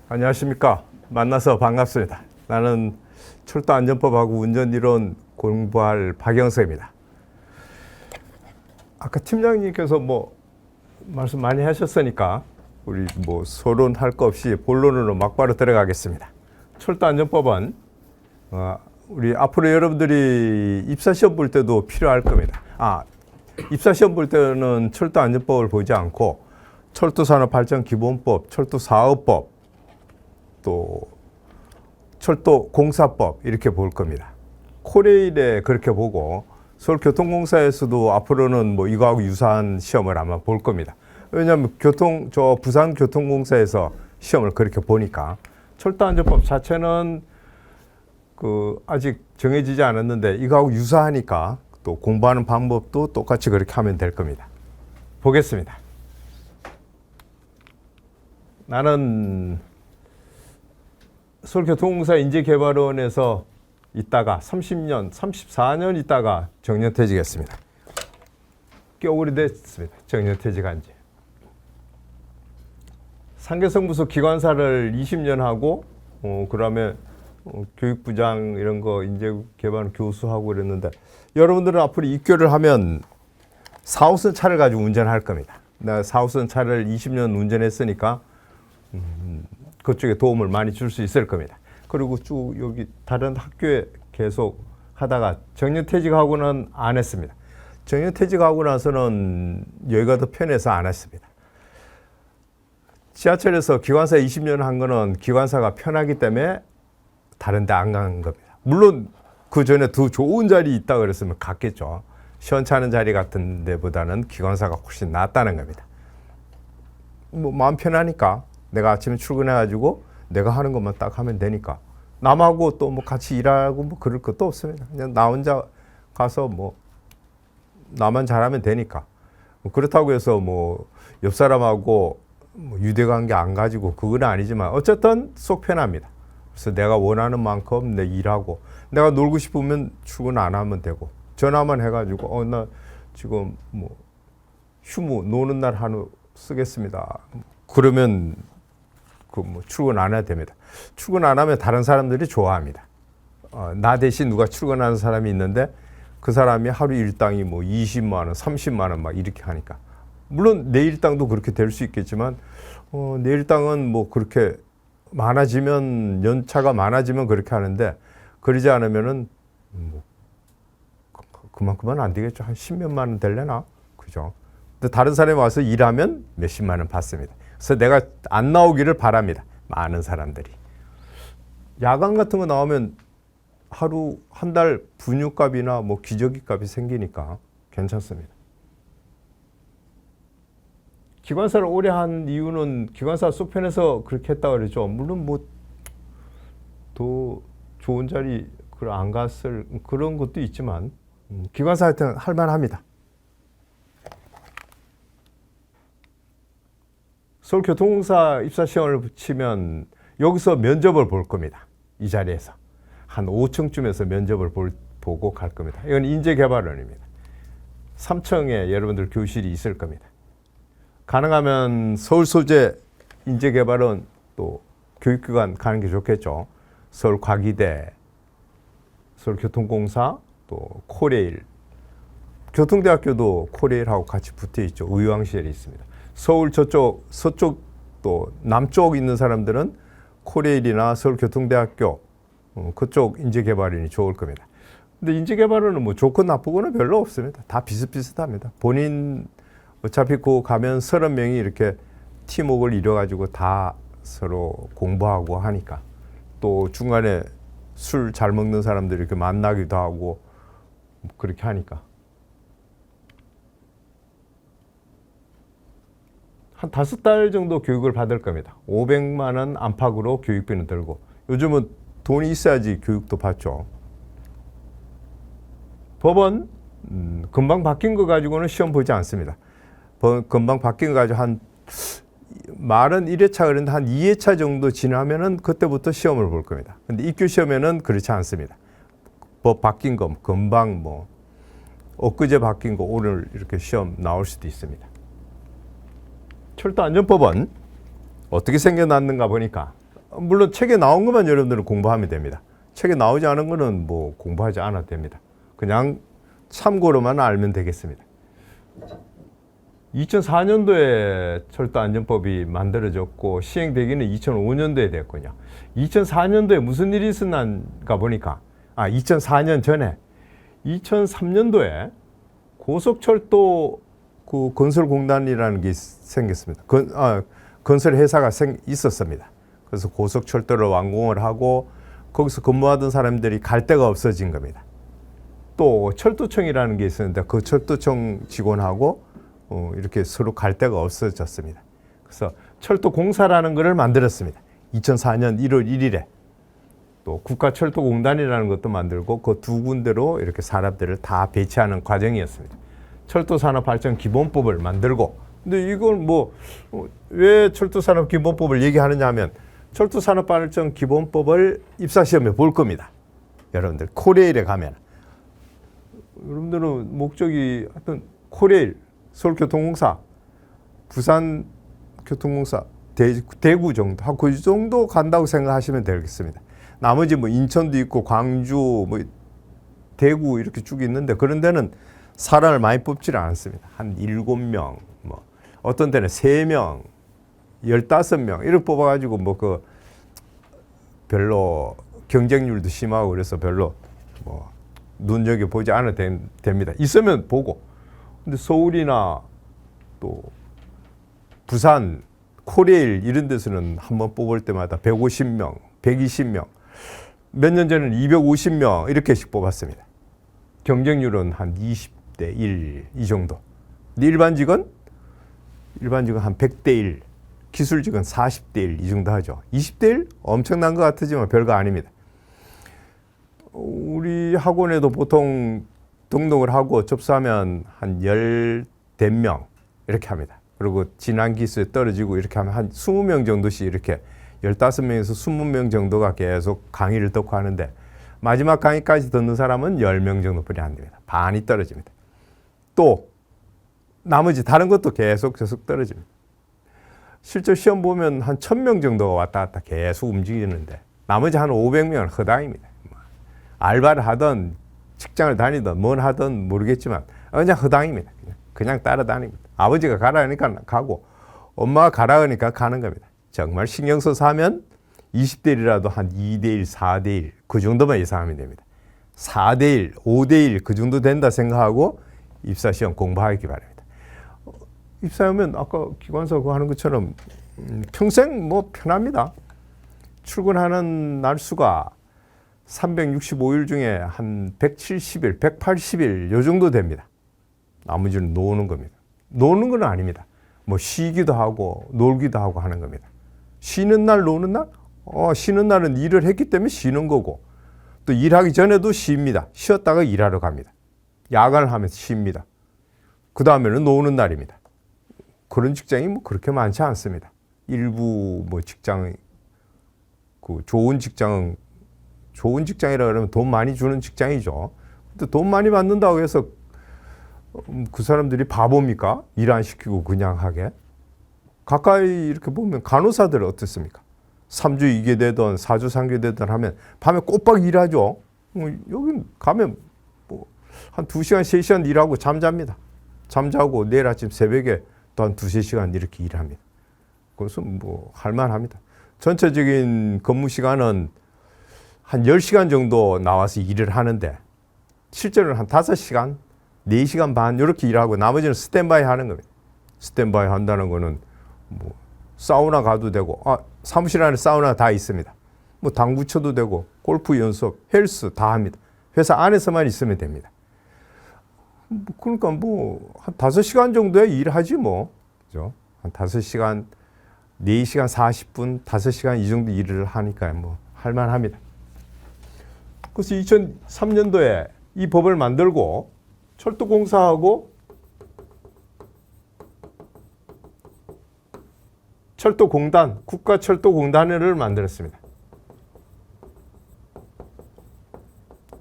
안녕하십니까. 만나서 반갑습니다. 나는 철도안전법하고 운전이론 공부할 박영석입니다. 아까 팀장님께서 말씀 많이 하셨으니까 우리 서론할 거 없이 본론으로 막바로 들어가겠습니다. 철도안전법은 우리 앞으로 여러분들이 입사시험 볼 때도 필요할 겁니다. 입사시험 볼 때는 철도안전법을 보지 않고 철도산업발전기본법, 철도사업법, 또 철도공사법 이렇게 볼 겁니다. 코레일에 그렇게 보고 서울교통공사에서도 앞으로는 이거하고 유사한 시험을 아마 볼 겁니다. 왜냐하면 부산교통공사에서 시험을 그렇게 보니까 철도안전법 자체는 아직 정해지지 않았는데 이거하고 유사하니까 또 공부하는 방법도 똑같이 그렇게 하면 될 겁니다. 보겠습니다. 나는 서울교통공사 인재개발원에서 있다가 30년, 34년 있다가 정년퇴직했습니다. 꽤 오래됐습니다. 정년퇴직한 지. 상계성부서 기관사를 20년 하고 그다음에 교육부장 이런 거 인재개발 교수하고 그랬는데 여러분들은 앞으로 입교를 하면 4호선 차를 가지고 운전할 겁니다. 내가 4호선 차를 20년 운전했으니까 그쪽에 도움을 많이 줄 수 있을 겁니다. 그리고 쭉 여기 다른 학교에 계속 하다가 정년퇴직하고는 안 했습니다. 정년퇴직하고 나서는 여기가 더 편해서 안 했습니다. 지하철에서 기관사 20년 한 거는 기관사가 편하기 때문에 다른 데 안 간 겁니다. 물론 그 전에 더 좋은 자리 있다 그랬으면 갔겠죠. 시원찮은 자리 같은 데보다는 기관사가 훨씬 낫다는 겁니다. 마음 편하니까 내가 아침에 출근해가지고 내가 하는 것만 딱 하면 되니까 남하고 또 같이 일하고 그럴 것도 없습니다. 그냥 나 혼자 가서 나만 잘하면 되니까. 그렇다고 해서 옆 사람하고 유대관계 안 가지고 그건 아니지만 어쨌든 속 편합니다. 그래서 내가 원하는 만큼 내 일하고 내가 놀고 싶으면 출근 안 하면 되고 전화만 해가지고 나 지금 휴무 노는 날 한우 쓰겠습니다. 그러면 출근 안 해도 됩니다. 출근 안 하면 다른 사람들이 좋아합니다. 나 대신 누가 출근하는 사람이 있는데 그 사람이 하루 일당이 20만 원, 30만 원 막 이렇게 하니까 물론 내 일당도 그렇게 될 수 있겠지만 내 일당은 그렇게 많아지면 연차가 많아지면 그렇게 하는데 그러지 않으면은 그만큼은 안 되겠죠. 한 10몇만 원 되려나? 그죠? 근데 다른 사람이 와서 일하면 몇십만 원 받습니다. 그래서 내가 안 나오기를 바랍니다. 많은 사람들이. 야간 같은 거 나오면 하루 한 달 분유값이나 기저귀 값이 생기니까 괜찮습니다. 기관사를 오래 한 이유는 기관사 속편에서 그렇게 했다고 그러죠. 물론 더 좋은 자리 안 갔을 그런 것도 있지만 기관사 하여튼 할만합니다. 서울교통공사 입사시험을 붙이면 여기서 면접을 볼 겁니다. 이 자리에서. 한 5층쯤에서 면접을 보고 갈 겁니다. 이건 인재개발원입니다. 3층에 여러분들 교실이 있을 겁니다. 가능하면 서울 소재 인재개발원 또 교육기관 가는 게 좋겠죠. 서울과기대, 서울교통공사, 또 코레일. 교통대학교도 코레일하고 같이 붙어 있죠. 의왕시에 있습니다. 서울 저쪽, 서쪽 또 남쪽 있는 사람들은 코레일이나 서울교통대학교 그쪽 인재개발원이 좋을 겁니다. 근데 인재개발원은 좋고 나쁘고는 별로 없습니다. 다 비슷비슷합니다. 본인 어차피 가면 30명이 이렇게 팀워크를 이뤄가지고 다 서로 공부하고 하니까 또 중간에 술 잘 먹는 사람들이 이렇게 만나기도 하고 그렇게 하니까 한 5달 정도 교육을 받을 겁니다. 500만 원 안팎으로 교육비는 들고 요즘은 돈이 있어야지 교육도 받죠. 법은 금방 바뀐 거 가지고는 시험 보지 않습니다. 금방 바뀐 거 가지고 말은 1회차 그런데 한 2회차 정도 지나면은 그때부터 시험을 볼 겁니다. 근데 입교 시험에는 그렇지 않습니다. 법 바뀐 거 금방 엊그제 바뀐 거 오늘 이렇게 시험 나올 수도 있습니다. 철도안전법은 어떻게 생겨났는가 보니까 물론 책에 나온 것만 여러분들은 공부하면 됩니다. 책에 나오지 않은 거는 뭐 공부하지 않아도 됩니다. 그냥 참고로만 알면 되겠습니다. 2004년도에 철도안전법이 만들어졌고 시행되기는 2005년도에 됐군요. 2004년도에 무슨 일이 있었는가 보니까 2004년 전에 2003년도에 고속철도 그 건설공단이라는 게 생겼습니다. 건설 회사가 있었습니다. 그래서 고속철도를 완공을 하고 거기서 근무하던 사람들이 갈 데가 없어진 겁니다. 또 철도청이라는 게 있었는데 그 철도청 직원하고 이렇게 서로 갈 데가 없어졌습니다. 그래서 철도공사라는 것을 만들었습니다. 2004년 1월 1일에 또 국가철도공단이라는 것도 만들고 그 두 군데로 이렇게 사람들을 다 배치하는 과정이었습니다. 철도산업발전기본법을 만들고, 근데 이걸 왜 철도산업기본법을 얘기하느냐 하면 철도산업발전기본법을 입사시험에 볼 겁니다. 여러분들 코레일에 가면 여러분들은 목적이 하여튼 코레일, 서울교통공사, 부산교통공사, 대구 정도, 그 정도 간다고 생각하시면 되겠습니다. 나머지 인천도 있고 광주, 대구 이렇게 쭉 있는데 그런 데는 사람을 많이 뽑지는 않습니다. 한 7명, 어떤 데는 3명, 15명 이렇게 뽑아가지고 별로 경쟁률도 심하고 그래서 별로 눈여겨보지 않아도 됩니다. 있으면 보고. 근데 서울이나 또 부산, 코레일 이런 데서는 한번 뽑을 때마다 150명, 120명, 몇 년 전에는 250명 이렇게씩 뽑았습니다. 경쟁률은 한 20대 1 이 정도. 근데 일반직은 한 100대 1, 기술직은 40대 1 이 정도 하죠. 20대 1? 엄청난 것 같지만 별거 아닙니다. 우리 학원에도 보통 등록을 하고 접수하면 한 10명 이렇게 합니다. 그리고 진학 기수에 떨어지고 이렇게 하면 한 20명 정도씩 이렇게 15명에서 20명 정도가 계속 강의를 듣고 하는데 마지막 강의까지 듣는 사람은 10명 정도뿐이 안 됩니다. 반이 떨어집니다. 또 나머지 다른 것도 계속 떨어집니다. 실제 시험 보면 한 1000명 정도가 왔다 갔다 계속 움직이는데 나머지 한 500명은 허당입니다. 알바를 하든 직장을 다니든 뭘 하든 모르겠지만 그냥 허당입니다. 그냥 따라다닙니다. 아버지가 가라 하니까 가고 엄마가 가라 하니까 가는 겁니다. 정말 신경 써서 하면 20대 1이라도 한 2대 1, 4대 1 그 정도만 예상하면 됩니다. 4대 1, 5대 1 그 정도 된다 생각하고 입사시험 공부하기 바랍니다. 입사하면 아까 기관사 그거 하는 것처럼 평생 편합니다. 출근하는 날수가 365일 중에 한 170일, 180일 요 정도 됩니다. 나머지는 노는 겁니다. 노는 건 아닙니다. 쉬기도 하고 놀기도 하고 하는 겁니다. 쉬는 날 노는 날? 쉬는 날은 일을 했기 때문에 쉬는 거고 또 일하기 전에도 쉽니다. 쉬었다가 일하러 갑니다. 야간을 하면서 쉽니다. 그 다음에는 노는 날입니다. 그런 직장이 그렇게 많지 않습니다. 일부 직장, 좋은 직장이라 그러면 돈 많이 주는 직장이죠. 근데 돈 많이 받는다고 해서 그 사람들이 바보입니까? 일 안 시키고 그냥 하게? 가까이 이렇게 보면 간호사들 어떻습니까? 3주 2개 되든 4주 3개 되든 하면 밤에 꼬박 일하죠. 여기 가면 한 2시간, 3시간 일하고 잠잡니다. 잠자고 내일 아침 새벽에 또 한 2-3시간 이렇게 일합니다. 그래서 할만합니다. 전체적인 근무 시간은 한 10시간 정도 나와서 일을 하는데 실제로는 한 5시간, 4시간 반 이렇게 일하고 나머지는 스탠바이 하는 겁니다. 스탠바이 한다는 거는 사우나 가도 되고 사무실 안에 사우나 다 있습니다. 당구 쳐도 되고 골프 연습, 헬스 다 합니다. 회사 안에서만 있으면 됩니다. 그러니까 한 5시간 정도의 일하지 그죠? 한 5시간, 4시간 40분, 5시간 이 정도 일을 하니까 할만합니다. 그래서 2003년도에 이 법을 만들고 철도공사하고 철도공단, 국가철도공단을 만들었습니다.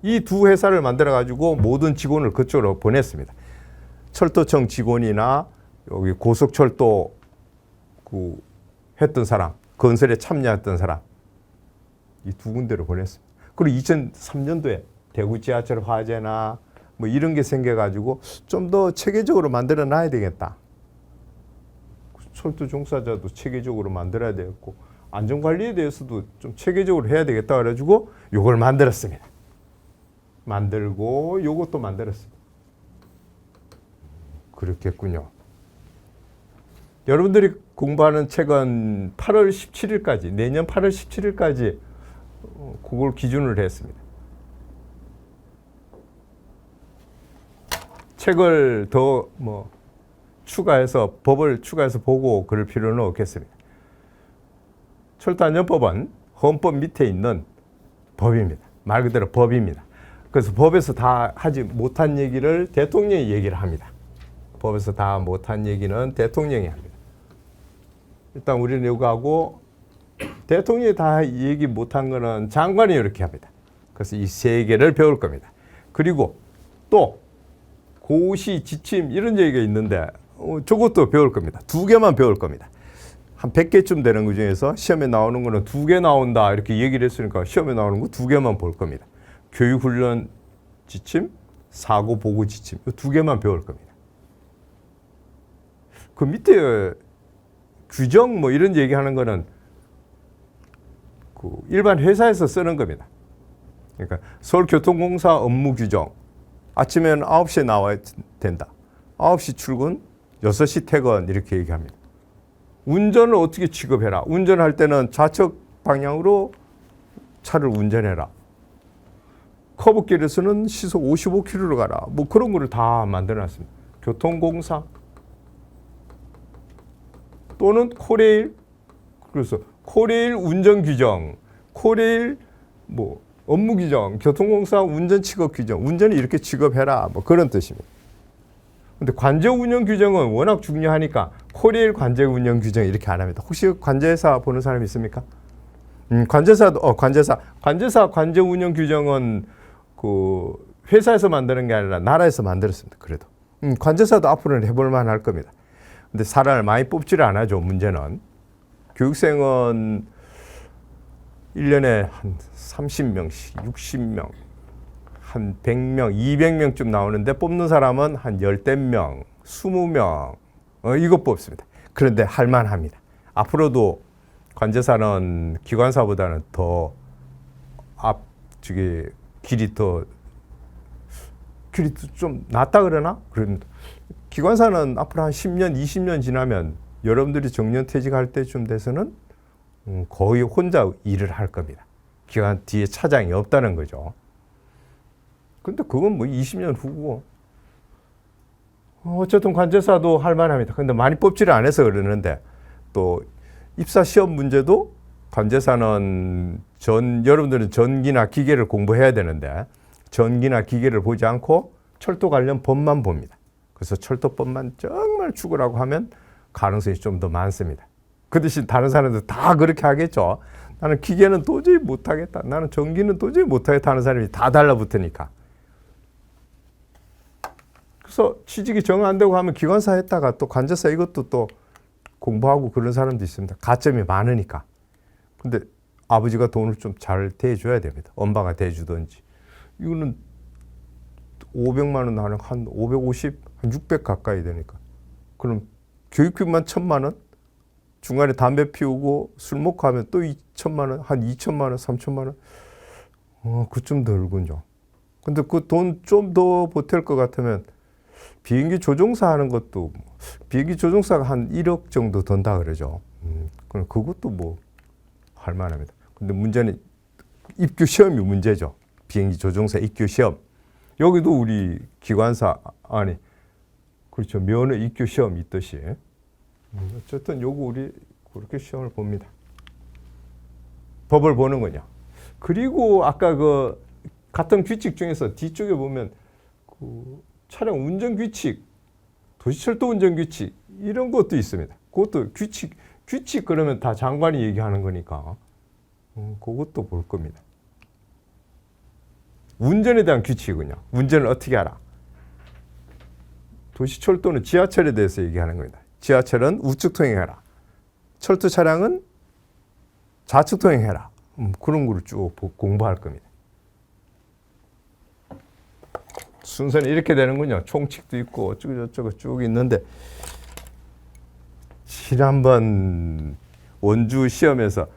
이 두 회사를 만들어가지고 모든 직원을 그쪽으로 보냈습니다. 철도청 직원이나 여기 고속철도 했던 사람, 건설에 참여했던 사람, 이 두 군데로 보냈습니다. 그리고 2003년도에 대구 지하철 화재나 뭐 이런 게 생겨가지고 좀 더 체계적으로 만들어 놔야 되겠다. 철도 종사자도 체계적으로 만들어야 되겠고 안전관리에 대해서도 좀 체계적으로 해야 되겠다 그래가지고 요걸 만들었습니다. 만들고 요것도 만들었습니다. 그렇겠군요. 여러분들이 공부하는 책은 8월 17일까지, 내년 8월 17일까지 그걸 기준으로 했습니다. 책을 더 뭐 추가해서 법을 추가해서 보고 그럴 필요는 없겠습니다. 철도안전법은 헌법 밑에 있는 법입니다. 말 그대로 법입니다. 그래서 법에서 다 하지 못한 얘기를 대통령이 얘기를 합니다. 법에서 다 못한 얘기는 대통령이 합니다. 일단 우리는 이거 하고 대통령이 다 얘기 못한 거는 장관이 이렇게 합니다. 그래서 이 세 개를 배울 겁니다. 그리고 또 고시, 지침 이런 얘기가 있는데 저것도 배울 겁니다. 두 개만 배울 겁니다. 한 100개쯤 되는 것 중에서 시험에 나오는 거는 2개 나온다 이렇게 얘기를 했으니까 시험에 나오는 거 2개만 볼 겁니다. 교육훈련 지침, 사고 보고 지침 이 2개만 배울 겁니다. 그 밑에 규정 뭐 이런 얘기하는 거는 그 일반 회사에서 쓰는 겁니다. 그러니까 서울교통공사 업무 규정 아침에는 9시에 나와야 된다. 9시 출근, 6시 퇴근 이렇게 얘기합니다. 운전을 어떻게 취급해라. 운전할 때는 좌측 방향으로 차를 운전해라. 커브길에서는 시속 55km로 가라. 뭐 그런 거를 다 만들어놨습니다. 교통공사 또는 코레일, 그래서 코레일 운전 규정, 코레일 뭐 업무 규정, 교통공사 운전 취급 규정, 운전을 이렇게 취급해라. 뭐 그런 뜻입니다. 근데 관제 운영 규정은 워낙 중요하니까 코레일 관제 운영 규정 이렇게 안 합니다. 혹시 관제사 보는 사람 있습니까? 관제사도 관제사 관제 운영 규정은 그 회사에서 만드는 게 아니라 나라에서 만들었습니다. 그래도 관제사도 앞으로는 해볼 만할 겁니다. 근데 사람을 많이 뽑지를 않아죠. 문제는 교육생은 1년에 한 30명씩, 60명, 한 100명, 200명쯤 나오는데 뽑는 사람은 한 10명, 20명 이거 뽑습니다. 그런데 할만합니다. 앞으로도 관제사는 기관사보다는 더 앞쪽에 길이 좀 낮다 그러나? 기관사는 앞으로 한 10년, 20년 지나면 여러분들이 정년퇴직할 때쯤 돼서는 거의 혼자 일을 할 겁니다. 기관 뒤에 차장이 없다는 거죠. 근데 그건 뭐 20년 후고. 어쨌든 관제사도 할 만합니다. 근데 많이 뽑지를 안 해서 그러는데 또 입사 시험 문제도 관제사는 여러분들은 전기나 기계를 공부해야 되는데 전기나 기계를 보지 않고 철도 관련 법만 봅니다. 그래서 철도법만 정말 죽으라고 하면 가능성이 좀 더 많습니다. 그 대신 다른 사람들 다 그렇게 하겠죠. 나는 기계는 도저히 못하겠다. 나는 전기는 도저히 못하겠다 하는 사람이 다 달라붙으니까. 그래서 취직이 정 안 되고 하면 기관사 했다가 또 관제사 이것도 또 공부하고 그런 사람도 있습니다. 가점이 많으니까. 근데 아버지가 돈을 좀 잘 대줘야 됩니다. 엄마가 대주든지. 이거는 500만 원 하는 한 550, 한 600 가까이 되니까. 그럼 교육비만 1,000만 원? 중간에 담배 피우고 술 먹고 하면 또 2,000만 원, 한 2,000만 원, 3,000만 원. 그쯤 들군요. 근데 그 돈 좀 더 보탤 것 같으면 비행기 조종사 하는 것도 비행기 조종사가 한 1억 정도 든다 그러죠. 그럼 그것도 뭐 할 만합니다. 근데 문제는 입교 시험이 문제죠. 비행기 조종사 입교 시험. 여기도 우리 기관사 아니 그렇죠. 면허 입교 시험 있듯이. 어쨌든 요거 우리 그렇게 시험을 봅니다. 법을 보는군요. 그리고 아까 그 같은 규칙 중에서 뒤쪽에 보면 그 차량 운전 규칙, 도시철도 운전 규칙 이런 것도 있습니다. 그것도 규칙 그러면 다 장관이 얘기하는 거니까 그것도 볼 겁니다. 운전에 대한 규칙이군요. 운전을 어떻게 하라. 도시철도는 지하철에 대해서 얘기하는 겁니다. 지하철은 우측 통행해라. 철도 차량은 좌측 통행해라. 그런 거를 쭉 공부할 겁니다. 순서는 이렇게 되는군요. 총칙도 있고 어쩌고저쩌고 쭉 있는데 지난번 원주 시험에서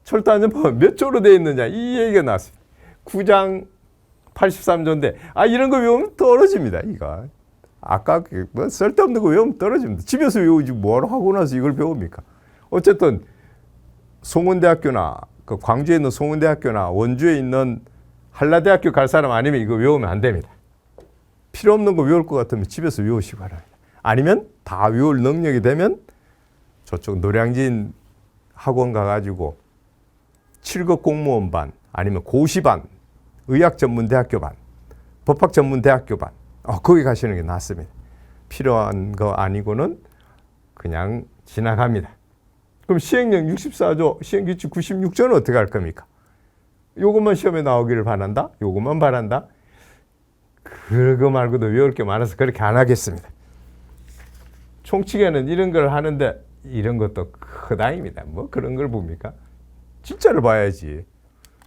철도안전법은 몇 조로 되어 있느냐 이 얘기가 나왔습니다. 9장 83조인데 이런 거 외우면 떨어집니다. 이거 아까 뭐 쓸데없는 거 외우면 떨어집니다. 집에서 외우지 뭐하러 하고 나서 이걸 배웁니까? 어쨌든 송원대학교나 그 광주에 있는 송원대학교나 원주에 있는 한라대학교 갈 사람 아니면 이거 외우면 안 됩니다. 필요 없는 거 외울 것 같으면 집에서 외우시기 바랍니다. 아니면 다 외울 능력이 되면 저쪽 노량진 학원 가가지고 7급 공무원반 아니면 고시반, 의학전문대학교반, 법학전문대학교반 거기 가시는 게 낫습니다. 필요한 거 아니고는 그냥 지나갑니다. 그럼 시행령 64조, 시행규칙 96조는 어떻게 할 겁니까? 요것만 시험에 나오기를 바란다? 요것만 바란다? 그거 말고도 외울 게 많아서 그렇게 안 하겠습니다. 총칙에는 이런 걸 하는데 이런 것도 크다입니다. 뭐 그런 걸 봅니까? 진짜를 봐야지.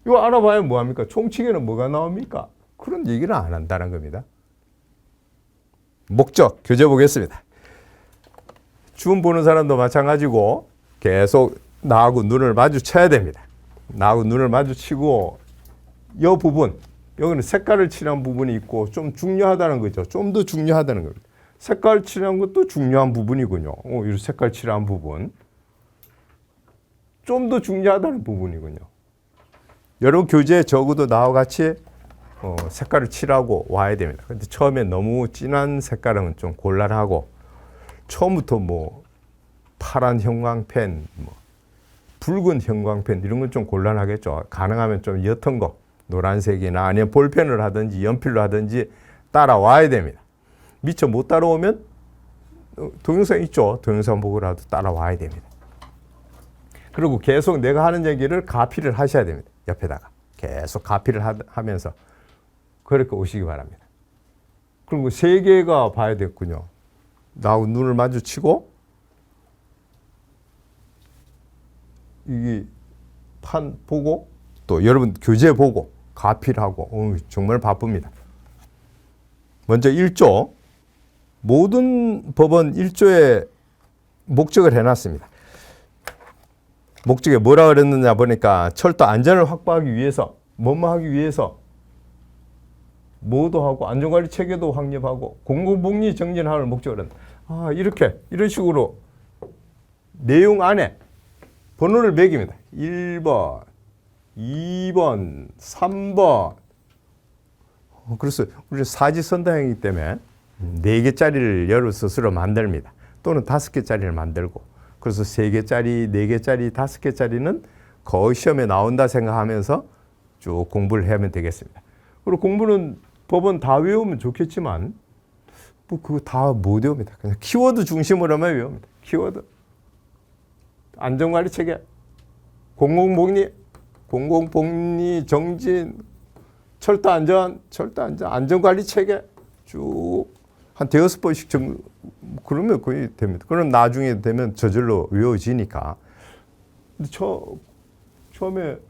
이거 알아봐야 뭐합니까? 총칙에는 뭐가 나옵니까? 그런 얘기를 안 한다는 겁니다. 목적, 교재 보겠습니다. 주문 보는 사람도 마찬가지고 계속 나하고 눈을 마주쳐야 됩니다. 나하고 눈을 마주치고 이 부분, 여기는 색깔을 칠한 부분이 있고 좀 중요하다는 거죠. 좀 더 중요하다는 겁니다. 색깔 칠한 것도 중요한 부분이군요. 이 색깔 칠한 부분. 좀 더 중요하다는 부분이군요. 여러분 교재에 적어도 나와 같이 색깔을 칠하고 와야 됩니다. 근데 처음에 너무 진한 색깔은 좀 곤란하고 처음부터 뭐 파란 형광펜, 뭐 붉은 형광펜 이런 건 좀 곤란하겠죠. 가능하면 좀 옅은 거, 노란색이나 아니면 볼펜을 하든지 연필로 하든지 따라와야 됩니다. 미처 못 따라오면 동영상 있죠. 동영상 보고라도 따라와야 됩니다. 그리고 계속 내가 하는 얘기를 가피를 하셔야 됩니다. 옆에다가 계속 가피를 하면서 그렇게 오시기 바랍니다. 그리고 세 개가 봐야 됐군요. 나하고 눈을 마주치고 이게 판 보고 또 여러분 교재 보고 가피를 하고 정말 바쁩니다. 먼저 1조 모든 법원 1조에 목적을 해놨습니다. 목적에 뭐라 그랬느냐 보니까 철도 안전을 확보하기 위해서 뭐뭐 하기 위해서 뭐도 하고 안전관리 체계도 확립하고 공공복리 정진하는 목적을 한다. 이렇게 이런 식으로 내용 안에 번호를 매깁니다. 1번, 2번, 3번. 그래서 우리 사지선다형이기 때문에 4개짜리를 여러 스스로 만듭니다. 또는 5개짜리를 만들고 그래서 3개짜리, 4개짜리, 5개짜리는 거의 시험에 나온다 생각하면서 쭉 공부를 하면 되겠습니다. 그리고 공부는 법은 다 외우면 좋겠지만 뭐 그거 다 못 외웁니다. 그냥 키워드 중심으로만 외웁니다. 키워드. 안전관리 체계, 공공복리 정진, 철도 안전, 안전관리 체계 쭉 한 5번씩 정도 그러면 거의 됩니다. 그럼 나중에 되면 저절로 외워지니까. 근데 처음에부터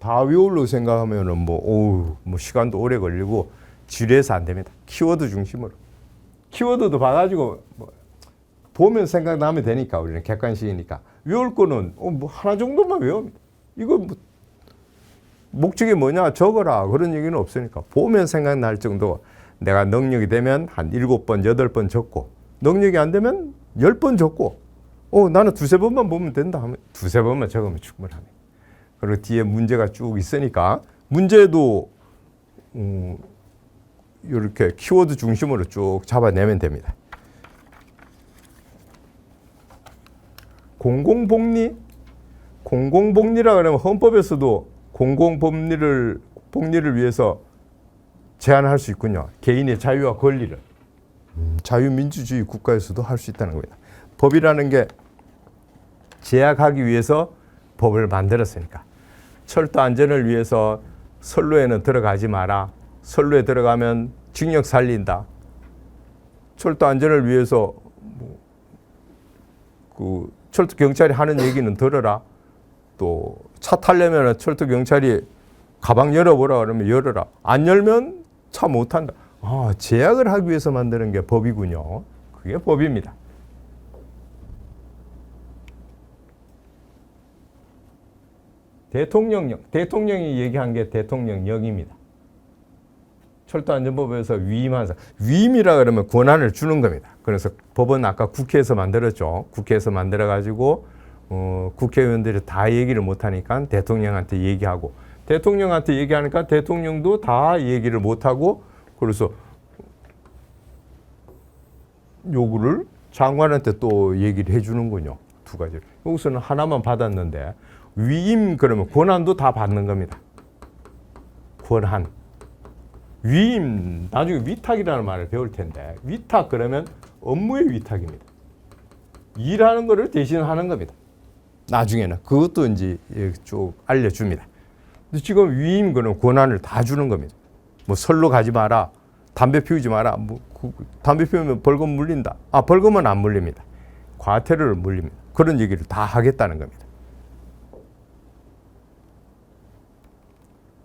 다 외우려고 생각하면은 뭐 시간도 오래 걸리고 지루해서 안 됩니다. 키워드 중심으로. 키워드도 봐가지고 보면 생각나면 되니까 우리는 객관식이니까 외울 거는 뭐 하나 정도만 외웁니다. 이거 뭐 목적이 뭐냐 적어라 그런 얘기는 없으니까 보면 생각날 정도. 내가 능력이 되면 한 7번, 8번 적고 능력이 안 되면 10번 적고 나는 2-3번만 보면 된다 하면 2-3번만 적으면 충분합니다. 그리고 뒤에 문제가 쭉 있으니까 문제도 이렇게 키워드 중심으로 쭉 잡아내면 됩니다. 공공복리라 그러면 헌법에서도 공공복리를 위해서 제한할 수 있군요. 개인의 자유와 권리를. 자유민주주의 국가에서도 할 수 있다는 겁니다. 법이라는 게 제약하기 위해서 법을 만들었으니까. 철도 안전을 위해서 선로에는 들어가지 마라. 선로에 들어가면 징역 살린다. 철도 안전을 위해서 철도 경찰이 하는 얘기는 들어라. 또 차 타려면 철도 경찰이 가방 열어보라 그러면 열어라. 안 열면 차 못 탄다. 제약을 하기 위해서 만드는 게 법이군요. 그게 법입니다. 대통령령, 대통령이 얘기한 게 대통령령입니다. 철도안전법에서 위임한 사람, 위임이라 그러면 권한을 주는 겁니다. 그래서 법은 아까 국회에서 만들었죠. 국회에서 만들어가지고 국회의원들이 다 얘기를 못하니까 대통령한테 얘기하고, 대통령한테 얘기하니까 대통령도 다 얘기를 못하고, 그래서 요구를 장관한테 또 얘기를 해주는군요. 두 가지. 여기서는 하나만 받았는데, 위임 그러면 권한도 다 받는 겁니다. 권한. 위임, 나중에 위탁이라는 말을 배울 텐데, 위탁 그러면 업무의 위탁입니다. 일하는 거를 대신 하는 겁니다. 나중에는 그것도 이제 쭉 알려줍니다. 근데 지금 위임 그러면 권한을 다 주는 겁니다. 뭐 설로 가지 마라, 담배 피우지 마라. 담배 피우면 벌금 물린다. 벌금은 안 물립니다. 과태료를 물립니다. 그런 얘기를 다 하겠다는 겁니다.